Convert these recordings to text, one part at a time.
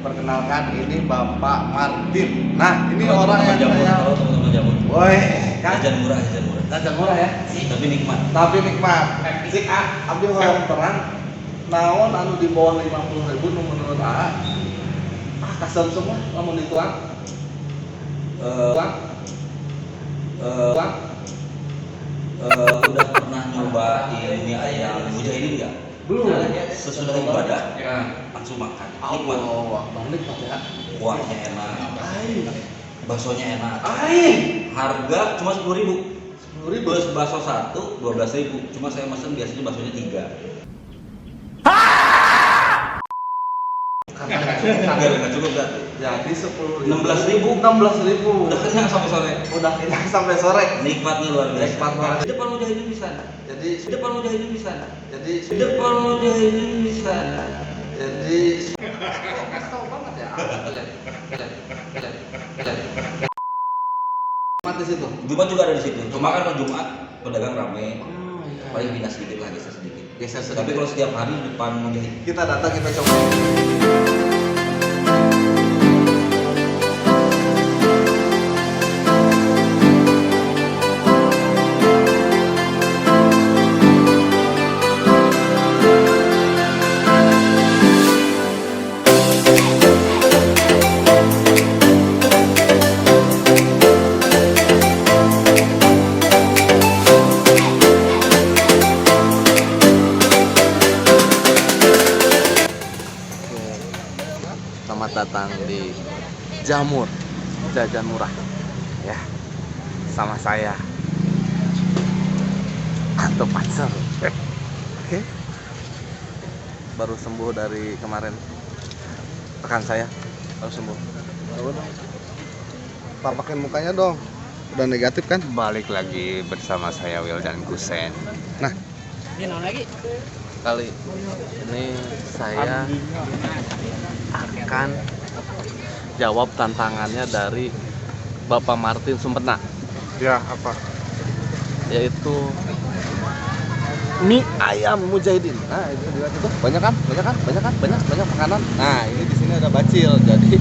Perkenalkan, ini Bapak Martin. Nah, ini orang yang jamur, saya. kalau teman-teman jamur. Woi, kan Jajan murah, jajan murah. jajan murah ya. Tapi nikmat. Tapi nikmat. Sik abdi hoyong terang. Naon anu di bawah 50.000 nu menurut kasar semua lamun dituang. Udah pernah nyobain mie ayam mujahidin nggak? Belum. Sesudah ibadah Ya. langsung makan. Nikmat. Allah, nikmat ya. Kuahnya enak, Aing. baksonya enak. Aing. Harga cuma 10.000. 10.000. Plus bakso 1 12.000. Cuma saya mesen biasanya baksonya 3. Nggak cukup berarti. Jadi 10.000. 16.000. 16.000. Udah kenyang sampai sore. Udah kenyang sampai sore. Nikmatnya luar biasa. Nikmat banget. Di depan mujahidin di sana. Jadi Di depan mujahidin di sana. jadi Di depan mujahidin di sana. jadi tahu banget ya. Mati situ. Jumat juga ada di situ. Cuma kan kalau Jumat pedagang rame. Oh, iya. Paling pindah sedikit lah, geser sedikit. Geser sedikit. Tapi kalau setiap hari di depan mujahidin. Kita datang, kita coba. Selamat datang di Jamur Jajan Murah ya, sama saya Anto Panser. Oke. Baru sembuh dari kemarin, rekan saya baru sembuh. Parpakin mukanya dong, udah negatif kan? Balik lagi bersama saya Wildan Kusen. Nah, Ini lagi. kali ini saya akan jawab tantangannya dari Bapak Martin Sumpena, Ya, apa? yaitu mie ayam mujahidin. Nah, itu dilihat itu banyak kan, banyak makanan. Nah, ini di sini ada bacil. Jadi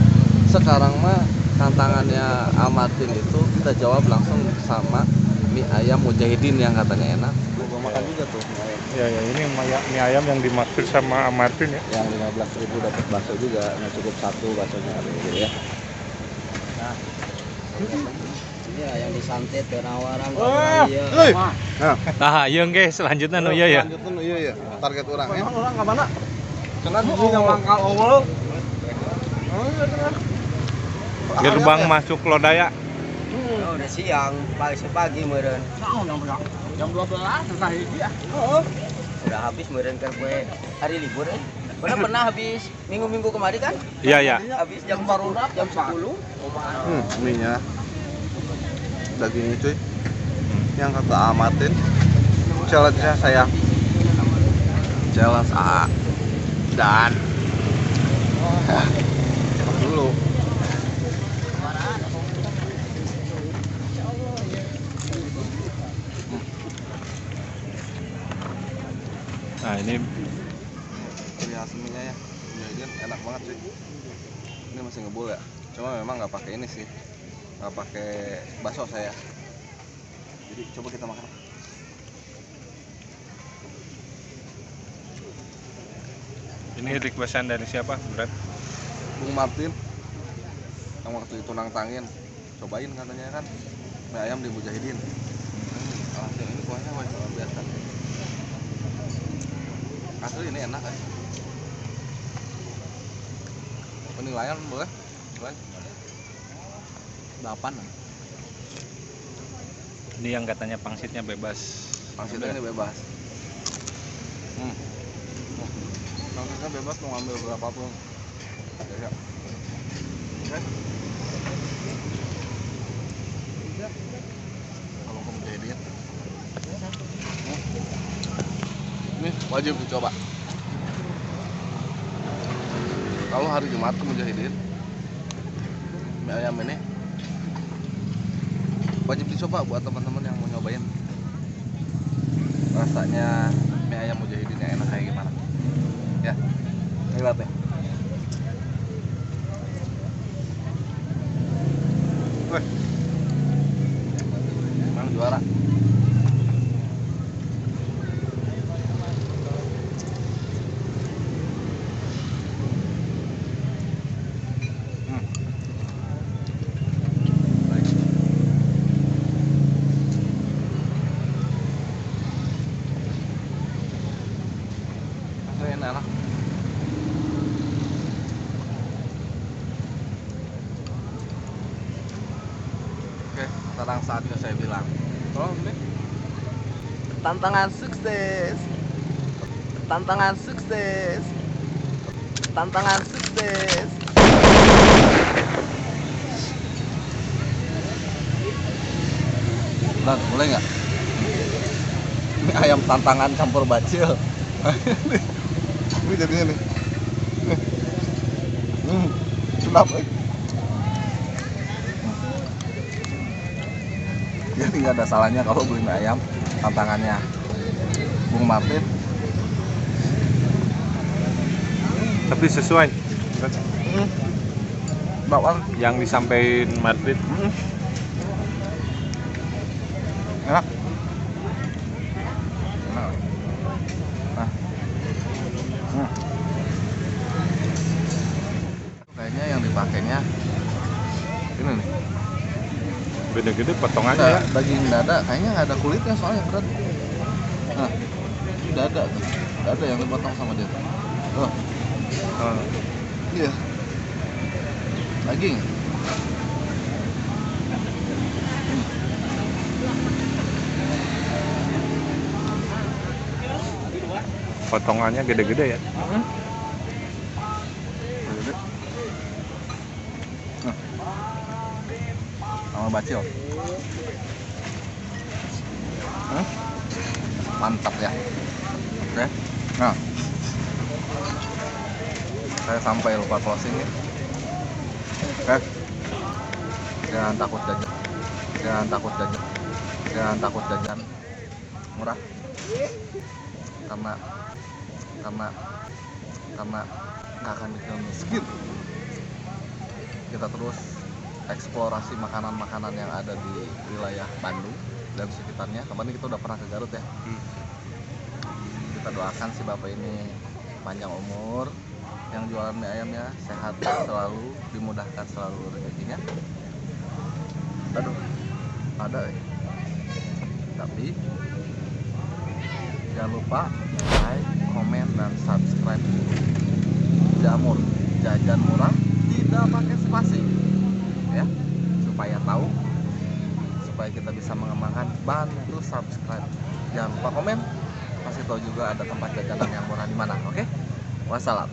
sekarang mah tantangannya Al Martin itu kita jawab langsung sama mie ayam mujahidin yang katanya enak. Gua makan juga tuh mie ayam. Ya, ini mie ayam yang dimaksud sama Martin ya. Yang 15.000 dapat bakso juga, nggak cukup satu baksonya gitu ya. Nah. Iya, yang disantet penawaran iya. Nah, iya guys, selanjutnya no iya ya. Lanjutkan iya ya, target orang ya. Orang ke mana? Karena di sini mangkal Allah. Gerbang masuk Lodaya. Oh, udah siang, pagi meureun. Jam 12 selesai dia. Udah habis meureun keur gue hari libur pernah habis minggu-minggu kemarin kan? Iya, ya. Habis jam 4 jam 10. Mie-nya dagingnya cuy. Yang kata Amatin, challenge-nya saya. Challenge A. Dan cepat dulu. Nah, ini Ciri khas mie-nya ya, mie enak banget cuy. Ini masih ngebul ya, cuma memang nggak pakai ini sih, nggak pakai bakso saya. Jadi coba kita makan. ini requestan dari siapa, Brad? Bung Martin yang waktu itu nantangin, cobain katanya kan mie ayam di Mujahidin. Langsung ini kuahnya wah luar biasa. Asli ini enak kan? Penilaian boleh? Boleh? 8 lah. Ini yang katanya pangsitnya bebas. Pangsitnya ini bebas. Pangsitnya bebas mau ambil berapapun. Ya. Oke. Kalau kamu jadi ini wajib dicoba. Kalau hari Jumat ke Mujahidin, mie ayam ini wajib dicoba buat teman-teman yang mau nyobain rasanya mie ayam Mujahidin yang enak kayak gimana. Ya, lihat ya. Weh, Emang juara. Masih enak. Oke, sekarang saatnya saya bilang. Oh, ini tantangan sukses. Tantangan sukses. Tantangan sukses. Nah, boleh nggak? Ini ayam tantangan campur bacil. Ini jadinya nih. Sedap, Jadi nggak ada salahnya kalau beli mie ayam tantangannya Bung Martin. tapi sesuai Bawang yang disampaikan Madrid. enak. Enak. Nah. Kayaknya yang dipakainya ini nih. Gede-gede potongannya Ada ya. daging dada, kayaknya nggak ada kulitnya soalnya berat. Nah, ini dada tuh. Dada yang dipotong sama dia. Oh, Oh, iya. Daging. potongannya gede-gede ya. Nah, sama bacil. Mantap ya. Oke. Nah, saya sampai lupa closing ya. Oke. Jangan takut jajan. Jangan takut jajan. Jangan takut jajan. Murah. Karena nggak akan bikin miskin. Kita terus eksplorasi makanan-makanan yang ada di wilayah Bandung dan sekitarnya. Kemarin kita udah pernah ke Garut ya. Kita doakan si bapak ini panjang umur, yang jualan mie ayamnya sehat selalu, dimudahkan selalu rezekinya. Aduh, ada ya. Tapi jangan lupa like, komen, dan subscribe Jamur Jajan Murah tidak pakai spasi ya, supaya tahu, supaya kita bisa mengembangkan. Bantu subscribe, jangan lupa komen, kasih tahu juga ada tempat jajanan yang murah di mana. Oke, wassalam.